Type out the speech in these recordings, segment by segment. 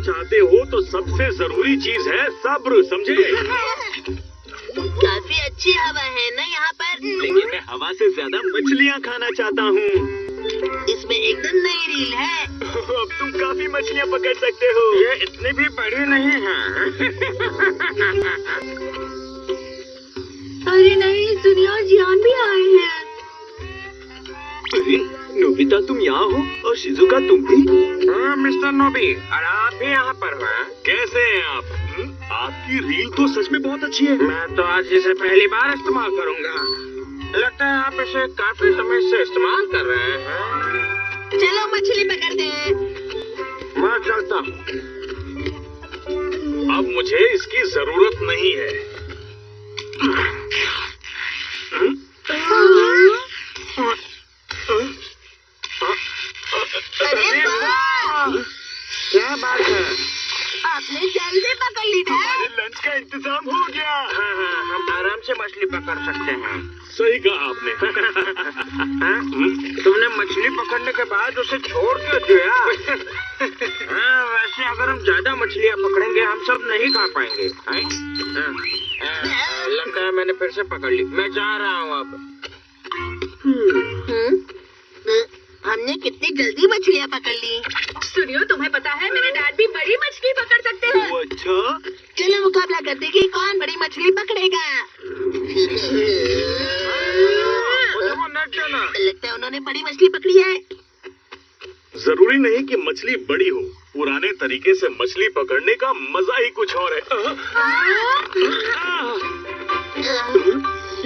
चाहते हो तो सबसे जरूरी चीज है सब्र, समझे? काफी अच्छी हवा है ना यहाँ पर। लेकिन मैं हवा से ज्यादा मछलियाँ खाना चाहता हूँ। इसमें एकदम नई रील है। अब तुम काफी मछलियाँ पकड़ सकते हो। ये इतनी भी बड़ी नहीं है। अरे नहीं, सुनिए, और जियान भी आए हैं। अरे नोबिता, तुम यहाँ हो और शिजुका तुम भी? हाँ मिस्टर नोबी, और आप भी यहाँ पर हो? कैसे हैं आप? आपकी रील तो सच में बहुत अच्छी है। मैं तो आज इसे पहली बार इस्तेमाल करूँगा। लगता है आप इसे काफी समय से इस्तेमाल कर रहे हैं। चलो मछली पकड़ते हैं। मैं चलता हूँ। अब मुझे इसकी जरूरत नहीं है। अरे वाह! क्या बात है? आपने जल्दी पकड़ ली था। हमारे लंच का इंतजाम हो गया। हाँ, हम आराम से मछली पकड़ सकते हैं। सही कहा आपने। तुमने मछली पकड़ने के बाद उसे छोड़ क्यों दिया? वैसे अगर हम ज्यादा मछलियाँ पकड़ेंगे हम सब नहीं खा पाएंगे। लगता है मैंने फिर से पकड़ ली। मैं जा रहा हूँ अब। हमने कितनी जल्दी मछलियाँ पकड़ ली। सुनियो, तुम्हें पता है मेरे डैड भी बड़ी मछली पकड़ सकते हैं। अच्छा? चलो मुकाबला करते कि कौन बड़ी मछली पकड़ेगा। लगता है उन्होंने बड़ी मछली पकड़ी है। जरूरी नहीं कि मछली बड़ी हो, पुराने तरीके से मछली पकड़ने का मजा ही कुछ और है।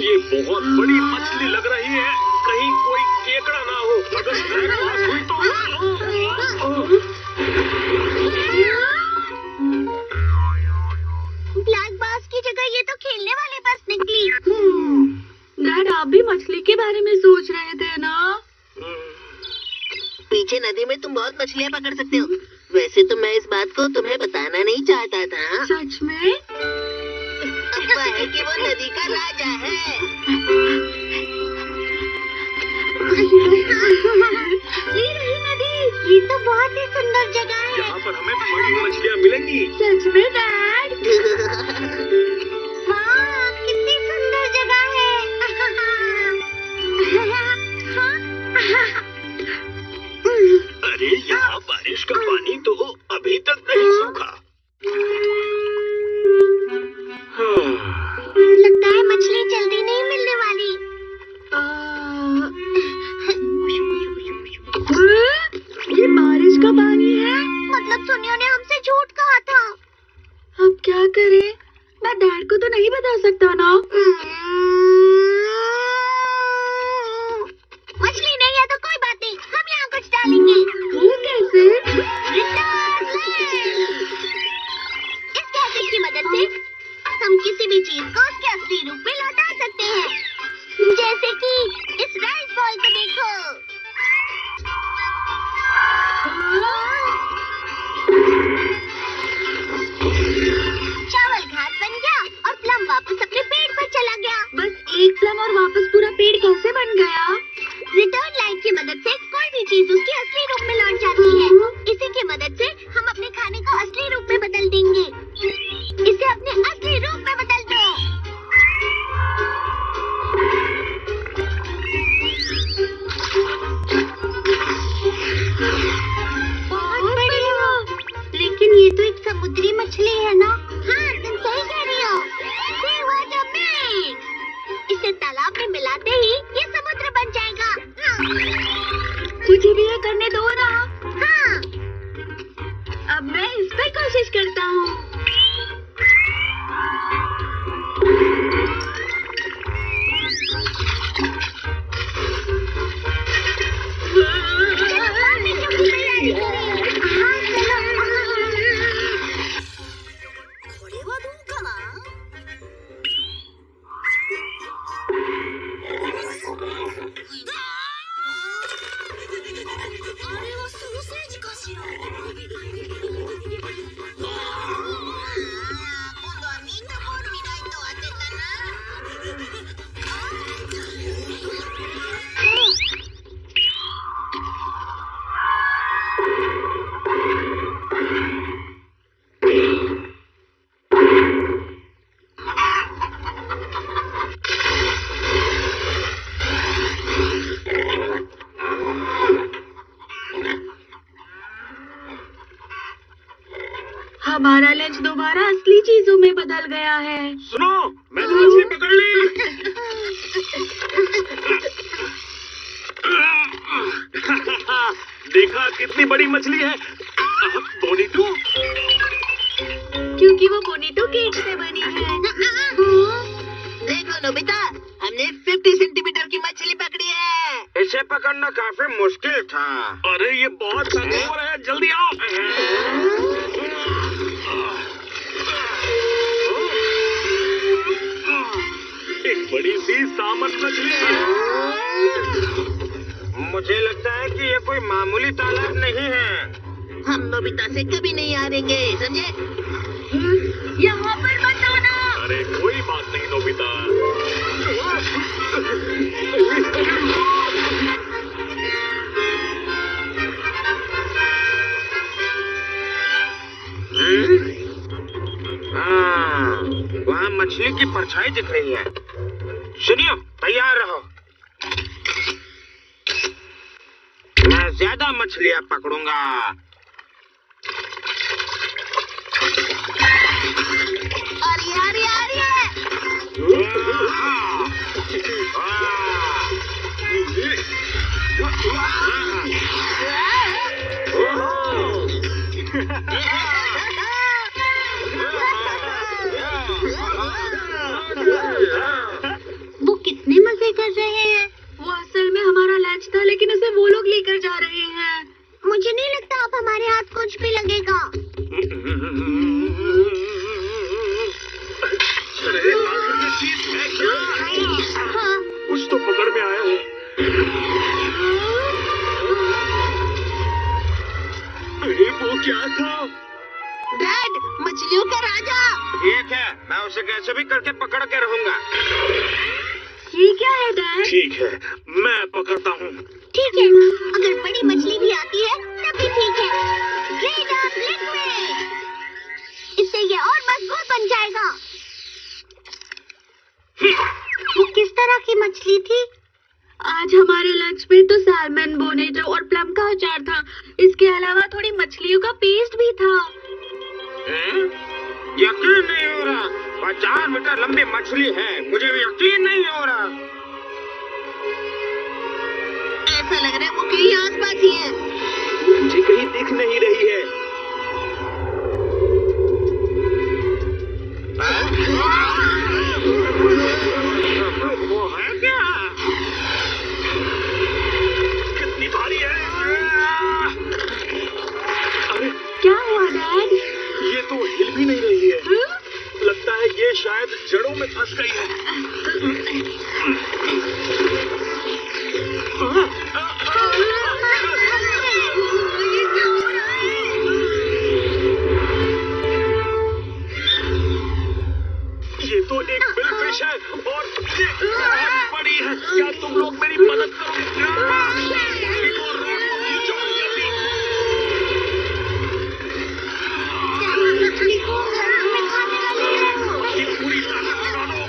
ये बहुत बड़ी मछली लग रही है, कहीं कोई केकड़ा ना हो। अगर मेरे पास हुई तो। ब्लैक बास की जगह ये तो खेलने वाले बस निकली। डैड, आप भी मछली के बारे में सोच रहे थे ना? पीछे नदी में तुम बहुत मछलियाँ पकड़ सकते हो। वैसे तो मैं इस बात को तुम्हें बताना नहीं चाहता था। सच में? अफवाह है कि वो नदी का राजा है। ये रही नदी। ये तो बहुत ही सुंदर जगह है। यहाँ पर हमें बड़ी मछलियाँ मिलेंगी। सच में डैड? हाँ, कितनी सुंदर जगह है। अरे यहाँ बारिश का पानी तो अभी तक नहीं सूखा। लगता है मछली जल्दी नहीं मिलने वाली। ये बारिश का पानी है? मतलब सुनियो ने हमसे झूठ कहा था। अब क्या करें? मैं डैड को तो नहीं बता सकता ना। मछली नहीं है तो कोई बात नहीं, हम यहाँ कुछ डालेंगे। वो कैसे? इस गैजेट की मदद से हम किसी भी चीज को उसके असली रूप में लौटा सकते हैं। जैसे कि इस राइस बॉल को देखो। चावल घास बन गया और प्लम वापस अपने पेड़ पर चला गया। बस एक प्लम और वापस पूरा पेड़ कैसे बन गया? रिटर्न लाइट की मदद से कोई भी चीज उसके असली रूप में लौट जाती है। इसी की मदद से हम अपने खाने को असली रूप में बदल देंगे। इसे अपने असली रूप में बदल दो। बहुत बढ़िया। लेकिन ये तो एक समुद्री मछली है ना? हाँ, तुम सही कह रही हो। See what a mix! इसे तालाब में मिलाते ही ये समुद्र बन जाएगा। मुझे भी ये करने दो ना। हाँ। अब मैं इस पर कोशिश करता हूँ। हमारा लंच दोबारा असली चीजों में बदल गया है। सुनो, मैंने मछली पकड़ ली। देखा कितनी बड़ी मछली है। बोनीटू, क्योंकि वो बोनीटो केक से बनी है। देखो नोबिता, हमने 50 सेंटीमीटर की मछली पकड़ी है। इसे पकड़ना काफी मुश्किल था। अरे ये बहुत ताकतवर है, जल्दी आओ। एक बड़ी सी सामन मछली है। मुझे लगता है कि ये कोई मामूली तालाब नहीं है। हम नोबिता से कभी नहीं हारेंगे, समझे? यहाँ पर मत आना। अरे कोई बात नहीं नोबिता। हाँ, वहाँ मछली की परछाई दिख रही है। सुनियो, तैयार रहो। मैं ज्यादा मछलियाँ पकड़ूंगा। अरे वो कितने मजे कर रहे हैं। वो असल में हमारा लंच था, लेकिन उसे वो लोग लेकर जा रहे हैं। मुझे नहीं लगता अब हमारे हाथ कुछ भी लगेगा। अरे आखिर ये चीज है क्या? हाँ। कुछ तो पकड़ में आया है। अरे वो क्या था? डैड, मछलियों का राजा। ठीक है, मैं उसे कैसे भी करके पकड़ के रहूंगा। ये क्या है डैड? ठीक है, मैं पकड़ता हूँ। ठीक है, अगर बड़ी मछली भी आती है तब भी ठीक है। ग्रेट ऑफ लिक्विड, इससे ये और मजबूत बन जाएगा। वो किस तरह की मछली थी? आज हमारे लंच में तो सैल्मन, बोनेटो और प्लम का अचार था। इसके अलावा थोड़ी मछलियों का पेस्ट भी था। यकीन नहीं हो रहा। 4 मीटर लंबी मछली है, मुझे भी यकीन नहीं हो रहा। ऐसा लग रहा है वो कहीं आसपास ही है। मुझे कहीं दिख नहीं रही है। वो है क्या? कितनी भारी है। अरे क्या हुआ डैड? ये तो हिल भी नहीं रही है। लगता है ये शायद जड़ों में फंस गई है। ये तो एक बिलफिश है और ये बहुत बड़ी है। क्या तुम लोग मेरी मदद करोगे? इसको रोड को खींचो जल्दी। मछली को हमें खाने लगे। ये पूरी ताकत लगा दो।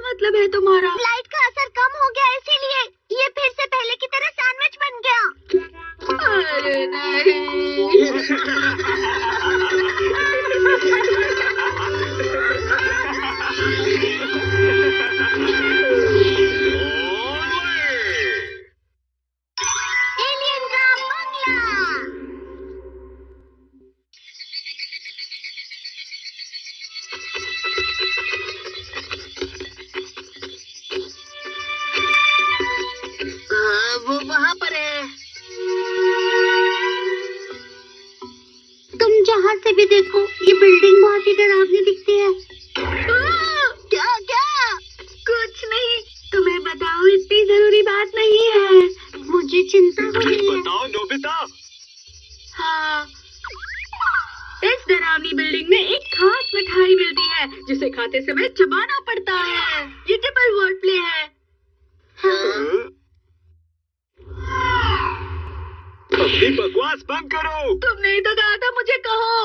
मतलब है तुम्हारा? लाइट का असर कम हो गया, इसीलिए ये फिर से पहले अरे नहीं। एलियन का बंगला। वो वहाँ पर है। तुम जहाँ से भी देखो ये बिल्डिंग बहुत ही डरावनी दिखती है। क्या क्या? कुछ नहीं, तुम्हें बताओ इतनी जरूरी बात नहीं है। मुझे चिंता हो रही है। बताओ नोबिता। हाँ, इस डरावनी बिल्डिंग में एक खास मिठाई मिलती है जिसे खाते समय चबाना पड़ता है। ये ट्रिपल वर्ड प्ले है। अपनी बकवास बंद करो। तुमने ही तो कहा था मुझे कहो।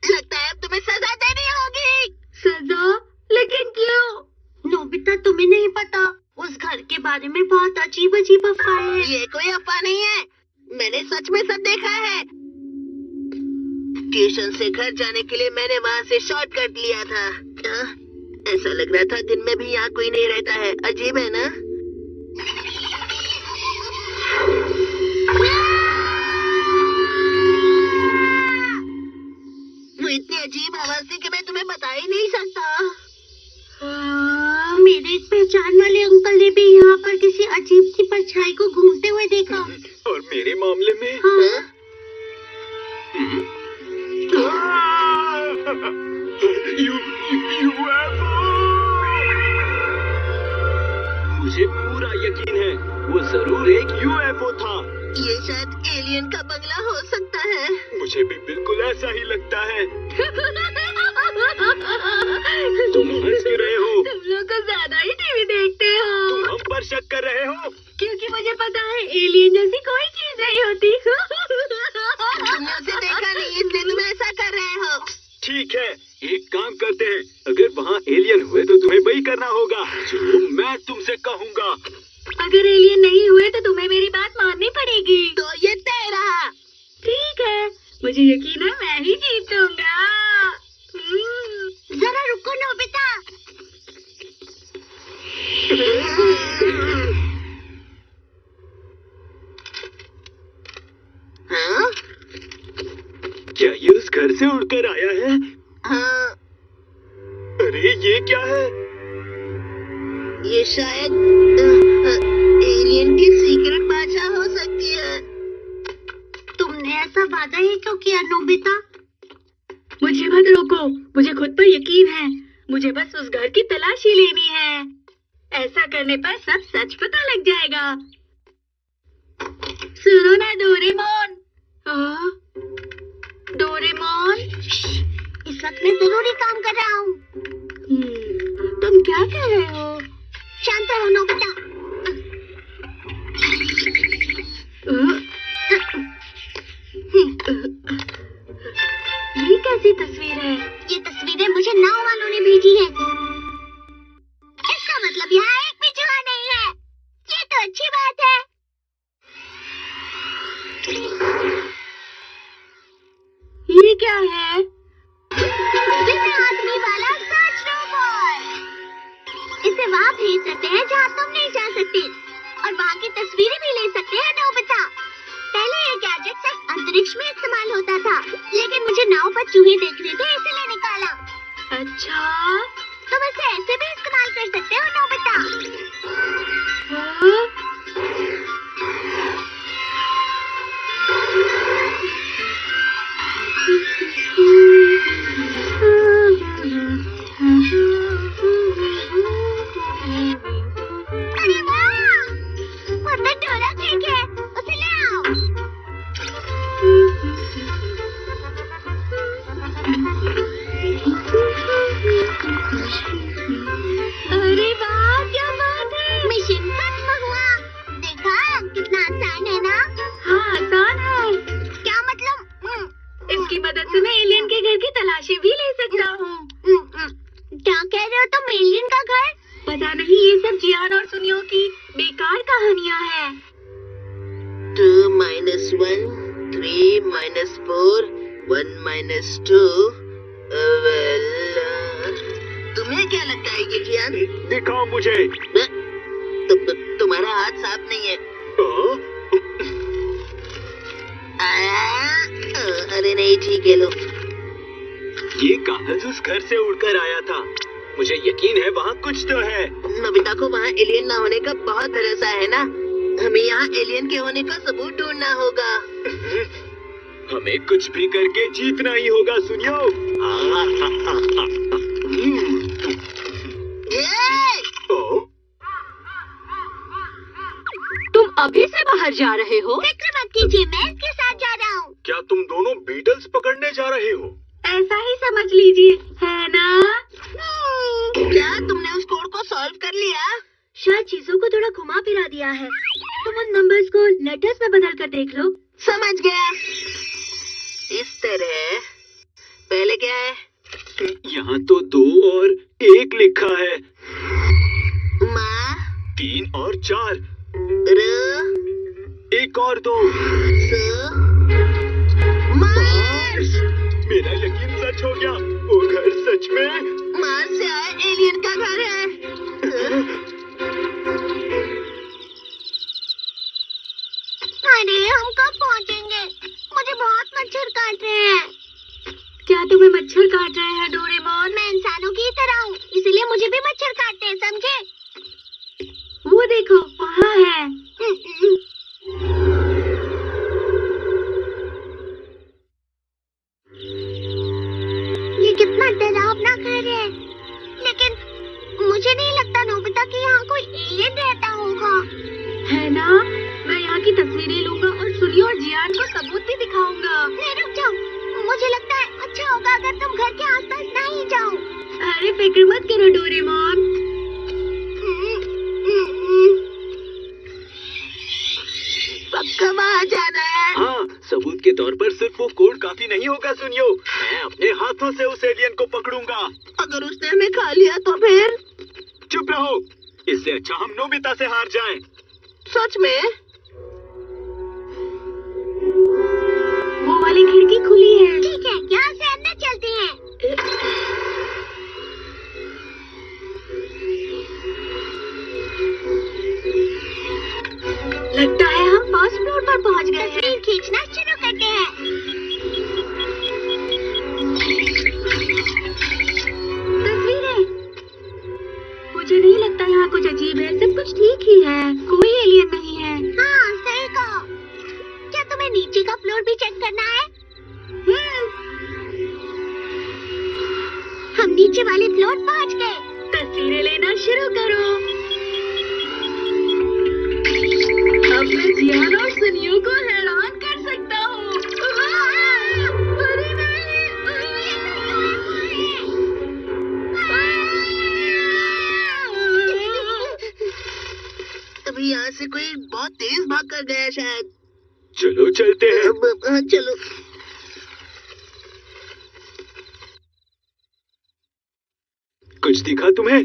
लगता है अब तुम्हें सजा देनी होगी। सजा? लेकिन क्यों? नोबिता तुम्हें नहीं पता, उस घर के बारे में बहुत अजीब अजीब अफवाहें हैं। ये कोई अफवाह नहीं है, मैंने सच में सब देखा है। ट्यूशन से घर जाने के लिए मैंने वहाँ से शॉर्टकट लिया था। ऐसा लग रहा था दिन में भी यहाँ कोई नहीं रहता है। अजीब है ना? वो इतनी अजीब आवाज थी कि मैं तुम्हें बता ही नहीं सकता। मेरे एक पहचान वाले अंकल ने भी यहाँ पर किसी अजीब सी परछाई को घूमते हुए देखा। और मेरे मामले में हाँ। मुझे पूरा यकीन है वो जरूर एक यूएफओ था। ये शायद एलियन का बंगला हो सकता है। मुझे भी बिल्कुल ऐसा ही लगता है। तुम हंस क्यों रहे हो? तुम लोग तो ज्यादा ही टीवी देखते हो। तुम हम पर शक कर रहे हो? क्योंकि मुझे पता है एलियन जैसी कोई चीज नहीं होती। तुमने उसे देखा नहीं इसलिए तुम ऐसा कर रहे हो। ठीक है, एक काम करते हैं, अगर वहाँ एलियन हुए तो तुम्हें वही करना होगा जो मैं तुमसे कहूँगा। अगर एलियन नहीं हुए तो तुम्हें मेरी बात माननी पड़ेगी। तो ये तय रहा। ठीक है, मुझे यकीन है मैं ही जीतूंगा। जरा रुको नोबिता। हाँ? क्या ये उस घर से उड़कर आया है? हाँ, अरे ये क्या है? ये शायद एलियन की सीक्रेट भाषा हो सकती है। तुमने ऐसा वादा ही क्यों किया नोबिता? मुझे मत रोको, मुझे खुद पर यकीन है। मुझे बस उस घर की तलाशी लेनी है। ऐसा करने पर सब सच पता लग जाएगा। सुनो ना डोरेमोन। हाँ? डोरेमोन? इस वक्त मैं जरूरी काम कर रहा हूँ। तुम क्या कह रहे हो? शांत रहो नोबिता। ये कैसी तस्वीर है? ये तस्वीरें मुझे नाव वालों ने भेजी है। इसका मतलब यहाँ एक भी जुआ नहीं है। ये तो अच्छी बात है। ये क्या है? बिना आदमी वाला सर्च रोबोट। इसे वहाँ भेज सकते हैं जहाँ तुम नहीं जा सकते, और वहाँ की तस्वीरें भी ले सकते हैं नोबिता। पहले ये गैजेट सिर्फ अंतरिक्ष में इस्तेमाल होता था, लेकिन मुझे नाव पर चूहे देख रहे थे इसलिए निकाला। अच्छा, तुम इसे ऐसे भी इस्तेमाल कर सकते हो नोबिता। हाँ? अरे वाह! मतलब डोरा ठीक है, उसे ले आओ। अरे वाह, क्या बात है! मिशन खत्म हुआ। देखा कितना आसान है ना? हाँ, आसान है। क्या मतलब? इसकी मदद से मैं एलियन के घर की तलाशी भी ले सकता हूँ। क्या कह रहे हो तुम? एलियन का घर? पता नहीं, ये सब जियान और सुनियो की बेकार कहानियाँ हैं। 2 - 1 3 - 4 1 - 2 well, तुम्हें क्या लगता है गिलजियान? दिखाओ मुझे। तुम्हारा हाथ साफ नहीं है। अरे नहीं, ठीक है लो। ये कागज उस घर से उड़कर आया था। मुझे यकीन है वहाँ कुछ तो है। नोबिता को वहाँ एलियन ना होने का बहुत भरोसा है ना। हमें यहाँ एलियन के होने का सबूत ढूंढना होगा। हमें कुछ भी करके जीतना ही होगा सुनियो। तुम अभी से बाहर जा रहे हो? फिक्र मत कीजिए, मैं इसके साथ जा रहा हूँ। क्या तुम दोनों बीटल्स पकड़ने जा रहे हो? ऐसा ही समझ लीजिए, है ना? क्या तुमने उस कोड को सॉल्व कर लिया? शायद चीजों को थोड़ा घुमा फिरा दिया है। तुम उन नंबर्स को लेटर्स में बदल कर देख लो। समझ गया। इस तरह। पहले क्या है? यहाँ तो 2 और 1 लिखा है। माँ 3 और 4 र 1 और 2 स मार्स। मेरा यकीन सच हो गया। वो घर सच में मार्स से आए एलियन का घर है। अरे हम कब पहुँचेंगे? मुझे बहुत मच्छर काट रहे हैं। क्या तुम्हें मच्छर काट रहे हैं डोरेमोन? मैं इंसानों की तरह हूँ, इसलिए मुझे भी मच्छर काटते हैं, समझे? वो देखो वहाँ है। ये कितना डरावना घर है, लेकिन मुझे नहीं लगता नोबिता कि यहाँ कोई एलियन रहता होगा। है ना? मैं यहाँ की तस्वीरें लूंगा और सुनियो और जियान को सबूत भी दिखाऊंगा। नहीं, रुक जाओ। मुझे लगता है अच्छा होगा अगर तुम घर के आसपास नहीं जाओ। अरे फिक्र मत करो डोरेमोन। पक्का वहाँ जाना है। हाँ, सबूत के तौर पर सिर्फ वो कोड काफी नहीं होगा सुनियो। मैं अपने हाथों से उस एलियन को पकड़ूंगा। अगर उसने हमें खा लिया तो फिर? चुप रहो। इससे अच्छा हम नोबिता से हार जाएं। सच में? वो वाली खिड़की खुली है। ठीक है, यहाँ से अंदर चलते हैं। लगता है हम फर्स्ट फ्लोर पर पहुँच गए हैं। तस्वीर खींचना शुरू करते हैं। तस्वीरें। मुझे नहीं लगता यहाँ कुछ अजीब है, सब कुछ ठीक ही है। कोई एलियन नहीं है। हाँ, सही कहो। क्या तुम्हें नीचे का फ्लोर भी चेक करना है? हम नीचे वाले फ्लोर पहुँच गए। तस्वीरें लेना शुरू करो। अब मैं जियान और सुनियो को हैरान कर सकता हूँ। अरे नहीं, अभी यहाँ से कोई बहुत तेज भाग कर गया शायद। चलो चलते हैं। चलो। कुछ दिखा तुम्हें?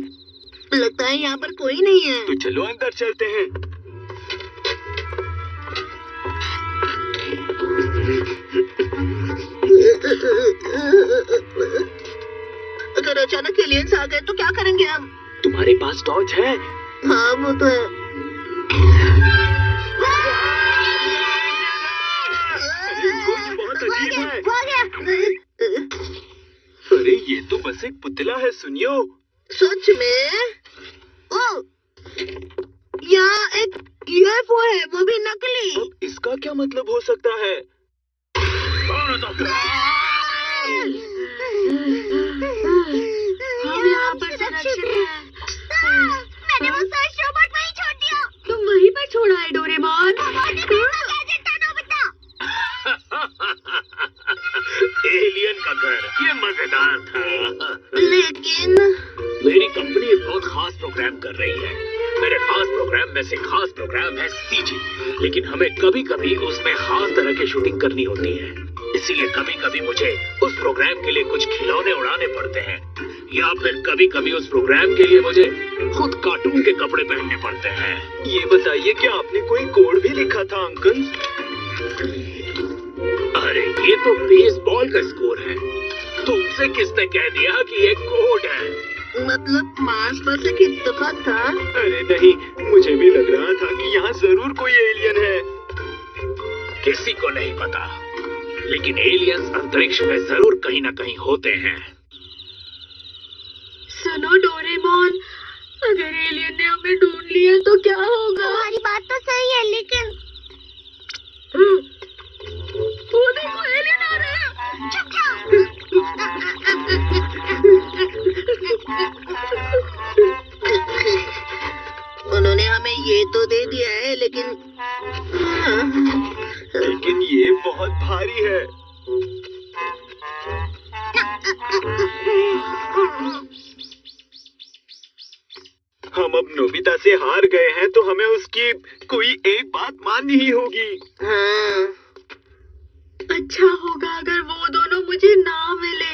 लगता है यहाँ पर कोई नहीं है। तो चलो अंदर चलते हैं। अगर अचानक एलियंस आ गए तो क्या करेंगे हम? तुम्हारे पास टॉर्च है? हाँ, वो तो है। कोई बहुत अजीब है। हो गया। अरे ये तो बस एक पुतला है सुनियो। सच में? ओ, यहाँ एक यूएफओ है, वो भी नकली। अब इसका क्या मतलब हो सकता है? हम यहाँ पर सुरक्षित हैं। मैंने वो सर्च रोबोट वहीं छोड़ दिया। तुम वहीं पर छोड़ा है डोरेमोन। गैजेट था नोबिता। एलियन का घर, ये मजेदार था। लेकिन मेरी कंपनी एक बहुत खास प्रोग्राम कर रही है। मेरे खास प्रोग्राम में से खास प्रोग्राम है सीजी, लेकिन हमें कभी कभी उसमें खास तरह की शूटिंग करनी होती है। इसीलिए कभी कभी मुझे उस प्रोग्राम के लिए कुछ खिलौने उड़ाने पड़ते हैं, या फिर कभी कभी उस प्रोग्राम के लिए मुझे खुद कार्टून के कपड़े पहनने पड़ते हैं। ये बताइए कि आपने कोई कोड भी लिखा था अंकल? अरे ये तो बेसबॉल का स्कोर है। तुमसे किसने कह दिया कि ये कोड है? मतलब मार्स पर से इत्तेफाक था। अरे नहीं, मुझे भी लग रहा था कि यहाँ जरूर कोई एलियन है। किसी को नहीं पता, लेकिन एलियंस अंतरिक्ष में जरूर कहीं ना कहीं होते हैं। सुनो डोरेमोन, अगर एलियन ने हमें ढूंढ लिया तो क्या होगा? तुम्हारी बात तो सही है, लेकिन वो देखो, एलियन आ रहे हैं। चुप जाओ। उन्होंने हमें ये तो दे दिया है, लेकिन ये बहुत भारी है। हम अब नोबिता से हार गए हैं, तो हमें उसकी कोई एक बात माननी ही होगी। हाँ। अच्छा होगा अगर वो दोनों मुझे ना मिले।